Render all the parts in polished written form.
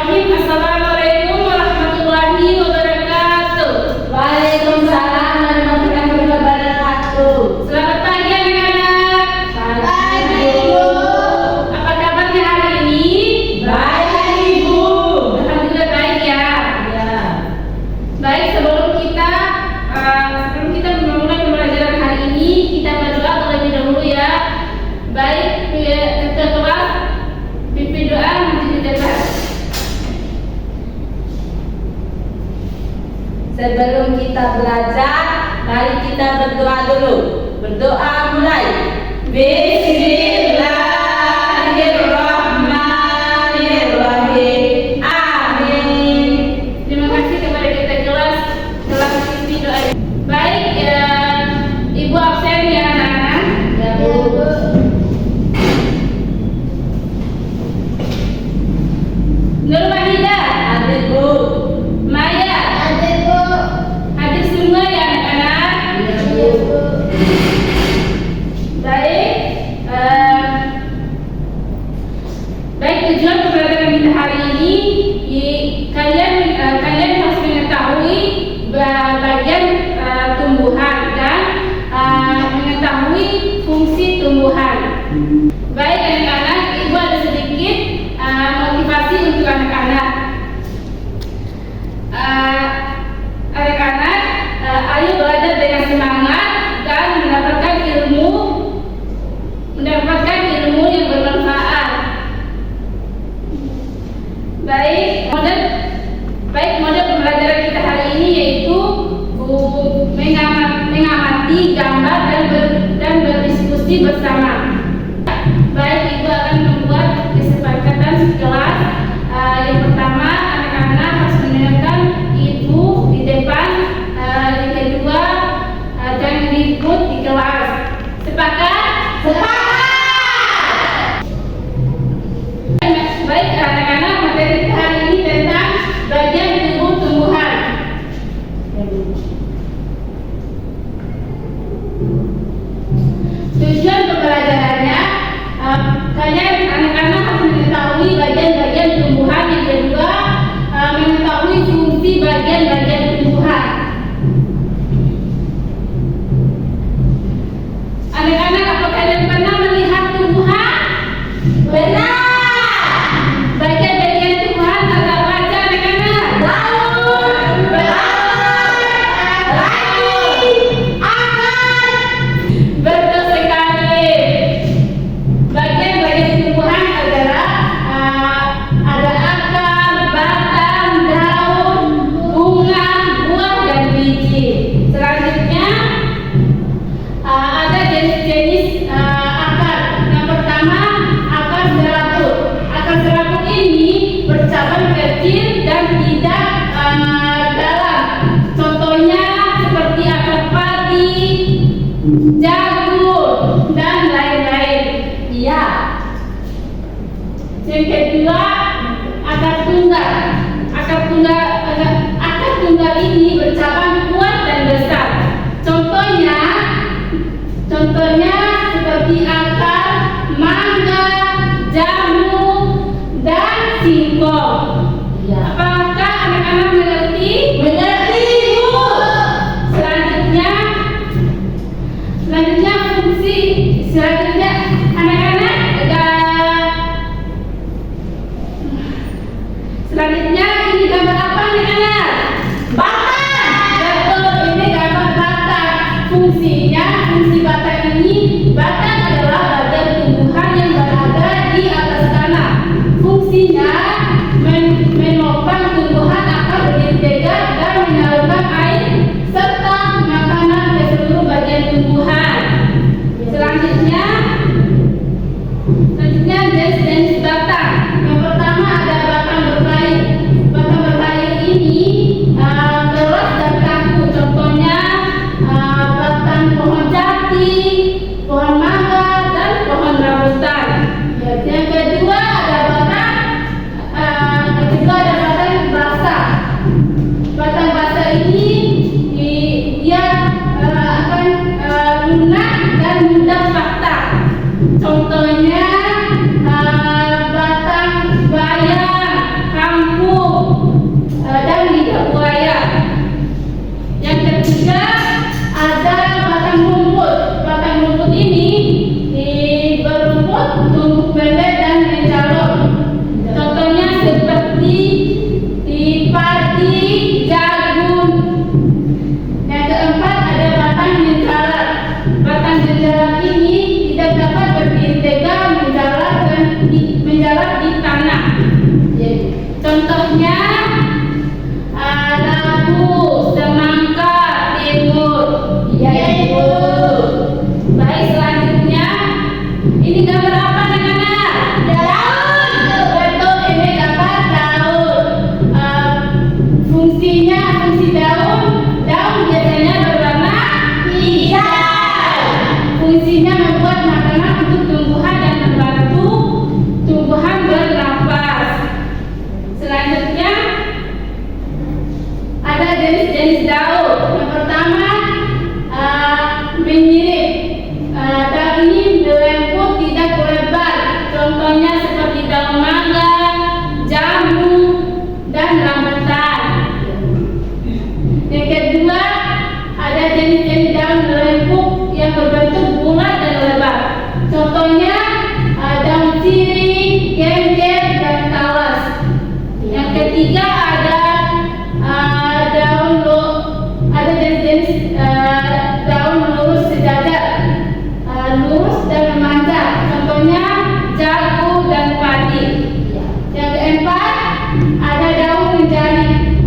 Bismillahirrahmanirrahim. Assalamualaikum warahmatullahi wabarakatuh. Waalaikumsalam warahmatullahi wabarakatuh. Selamat pagi anak-anak. Pagi, Ibu. Apa kabarnya hari ini? Baik, Ibu. Alhamdulillah baik ya. Ya. Baik, sebelum kita memulai pembelajaran hari ini, kita berdoa terlebih dahulu ya. Baik, kita kelas pimpin doa nanti dicatat. Sebelum kita belajar, mari kita berdoa dulu. Berdoa mulai. Bismillahirrahmanirrahim. Amin. Terima kasih kepada kita kelas pimpin doa. Baik, Ibu absen ya anak-anak. Ya, Bu. Nur Wahida, Hadir, Bu. Maya, Hadir, Bu. hadir semua ya anak-anak. Ya, Bu. Baik, baik tujuan pembelajaran kita hari ini, kalian harus mengetahui bagian tumbuhan dan mengetahui fungsi tumbuhan. Baik anak-anak, Ibu ada sedikit motivasi untuk anak-anak. Anak-anak, ayo belajar dengan semangat dan mendapatkan ilmu yang bermanfaat. Baik, model pembelajaran kita hari ini yaitu mengamati gambar dan berdiskusi bersama. Baik, Ibu akan membuat kesepakatan kelas. Yang pertama, anak-anak harus mendengarkan Ibu di depan. Yang kedua, jangan ribut di kelas. Sepakat? Baik anak-anak, materi kita hari ini tentang bagian tubuh tumbuhan. Tujuan pembelajarannya, kalian anak-anak harus mengetahui bagian-bagian tumbuhan. Yang kedua, mengetahui fungsi bagian-bagian tumbuhan. Anak-anak, apakah kalian pernah melihat tumbuhan? Benar. Bagian-bagian tumbuhan tata wajah anak-anak. Daun, Betul sekali. Bagian-bagian tumbuhan adalah ada akar, batang, daun, bunga, buah, dan biji. Selanjutnya ada jenis-jenis akar. Yang pertama, akar serabut. Akar serabut ini bercabang kecil dan tidak dalam. Contohnya seperti akar padi, jagung, dan lain-lain. Iya. Yang kedua, akar tunggal. Akar tunggal ini bercabang kuat dan besar. Contohnya seperti akar mangga, jamu, dan singkong. Iya. Apakah anak-anak mengerti? Mengerti, Ibu. Selanjutnya fungsi. Selanjutnya anak-anak selanjutnya ini gambar apa anak-anak? Batang. Betul, ini gambar batang. Fungsi batang ini, batang adalah bagian tumbuhan yang berada di atas tanah. Fungsinya menopang tumbuhan agar berdiri tegak dan menyalurkan air serta makanan ke seluruh bagian tumbuhan. Selanjutnya jenis-jenis batang. Yang pertama ada batang berkayu. ketiga ada ada jenis daun lurus sejajar, lurus dan memanjang. Contohnya jagung dan padi. Yang keempat ada daun menjari,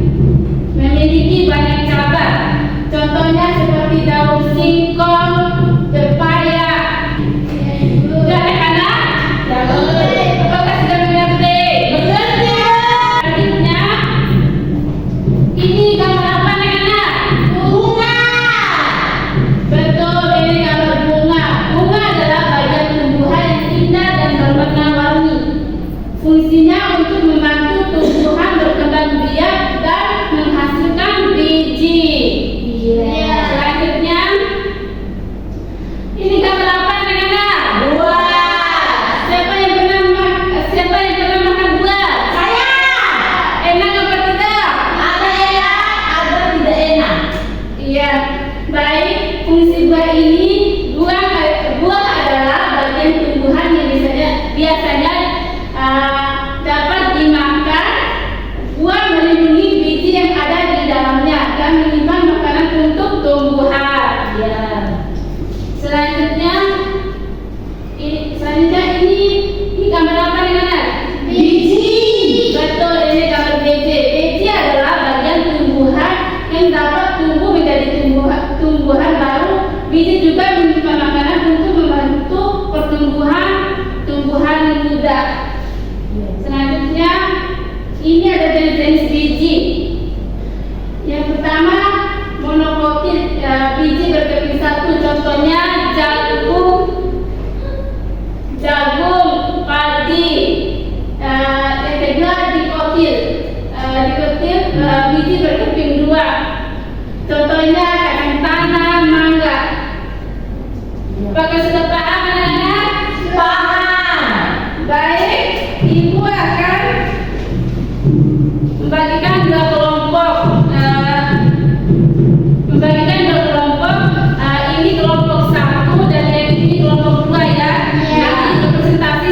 memiliki banyak cabang. Contohnya seperti daun singkong, pepaya. Sudah anak-anak? Apakah sudah mengerti? Selanjutnya, ini gambar apa anak-anak? Bunga. Betul, ini gambar bunga. Bunga adalah bagian tumbuhan yang indah dan berwarna-warni. Fungsinya untuk membantu tumbuhan berkembang biak dan menghasilkan biji. Selanjutnya, ini gambar apa anak-anak? Buah. Siapa yang pernah makan buah? Saya. Enak apa tidak? Ada enak, ada tidak enak. Iya, baik. Fungsi buah ini, buah adalah bagian tumbuhan yang biasanya dapat dimakan. Buah melindungi biji yang ada di dalamnya dan menyimpan makanan untuk tumbuhan. Ya. Selanjutnya ini gambar apa anak-anak? Biji. Betul, ini gambar biji. Biji adalah bagian tumbuhan yang dapat tumbuh menjadi tumbuhan baru. Biji juga menyimpan makanan untuk membantu pertumbuhan tumbuhan muda. Selanjutnya, ini ada jenis-jenis biji. Yang pertama, monokotil, biji berkeping satu. Contohnya jagung, padi. Yang kedua dikotil, biji berkeping dua. Contohnya kacang tanah, mangga. Apakah sudah paham anak-anak? Paham. Baik, ibu akan membagikan dua kelompok. Ini kelompok satu dan yang ini kelompok dua ya. Nanti untuk presentasi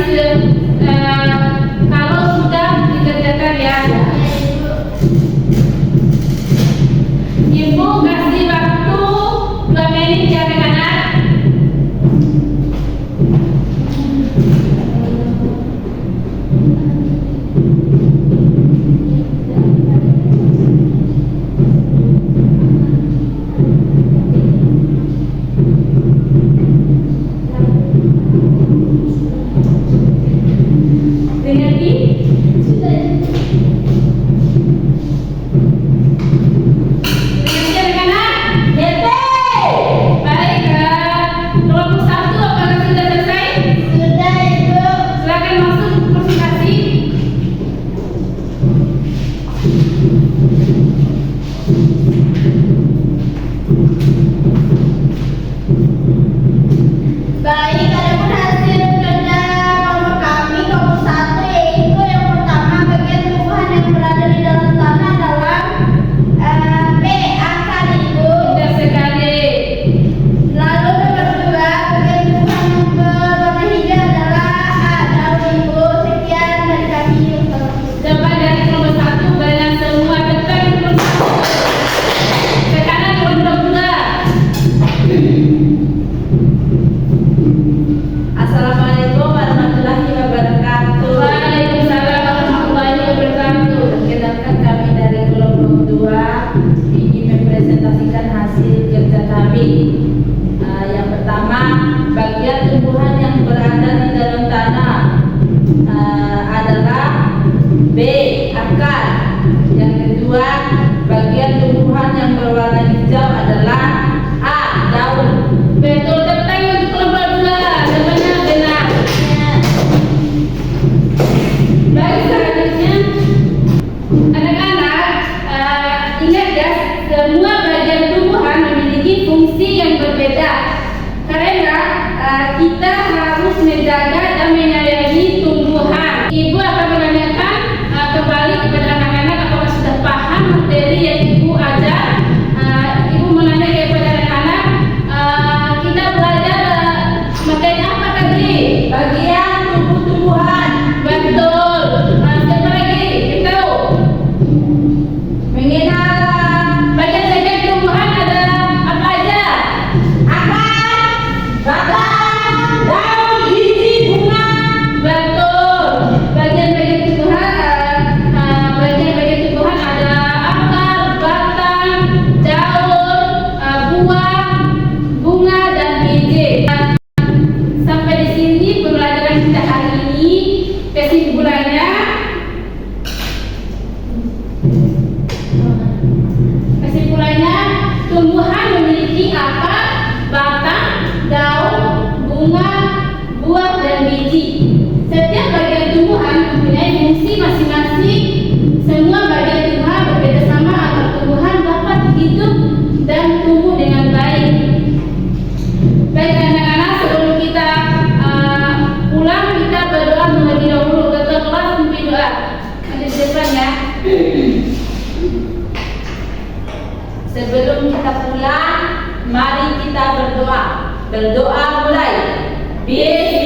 kalau sudah dikerjakan ya. Ibu kasih waktu 2 menit ya anak-anak. Mengerti? Mengerti anak-anak? Baik, kelompok satu apakah sudah selesai? Sudah, Ibu. Silakan masuk presentasi. Baik, adapun hasil kerja kelompok kami kelompok satu yaitu yang pertama bagian tumbuhan yang berada di dalam tanah adalah B. Akar, Ibu. Sudah sekali. Lalu nomor dua bagian tumbuhan yang berwarna hijau adalah A. Daun, Ibu. Sekian dari kami. Coba dari kelompok satu banyak semua betul kelompok satu. Sekarang kelompok dua. Assalamualaikum warahmatullahi wabarakatuh. Waalaikumsalam warahmatullahi wabarakatuh. Perkenalkan kami dari kelompok 2 ingin mempresentasikan hasil kerja kami. Yang pertama, bagian tumbuhan yang berada di dalam tanah adalah B. Akar. Yang kedua, bagian tumbuhan yang berwarna hijau adalah A. Daun. Betul, tepuk tangan untuk kelompok dua. Jawabannya benar. Baik, selanjutnya anak-anak ingat ya, semua bagian tumbuhan memiliki fungsi yang berbeda. Karena kita harus menjaga dan menyayangi tumbuhan. Ibu akan menanyakan kembali kepada anak-anak apakah sudah paham materi Sebelum kita pulang, mari kita berdoa. Berdoa mulai. Bismillah.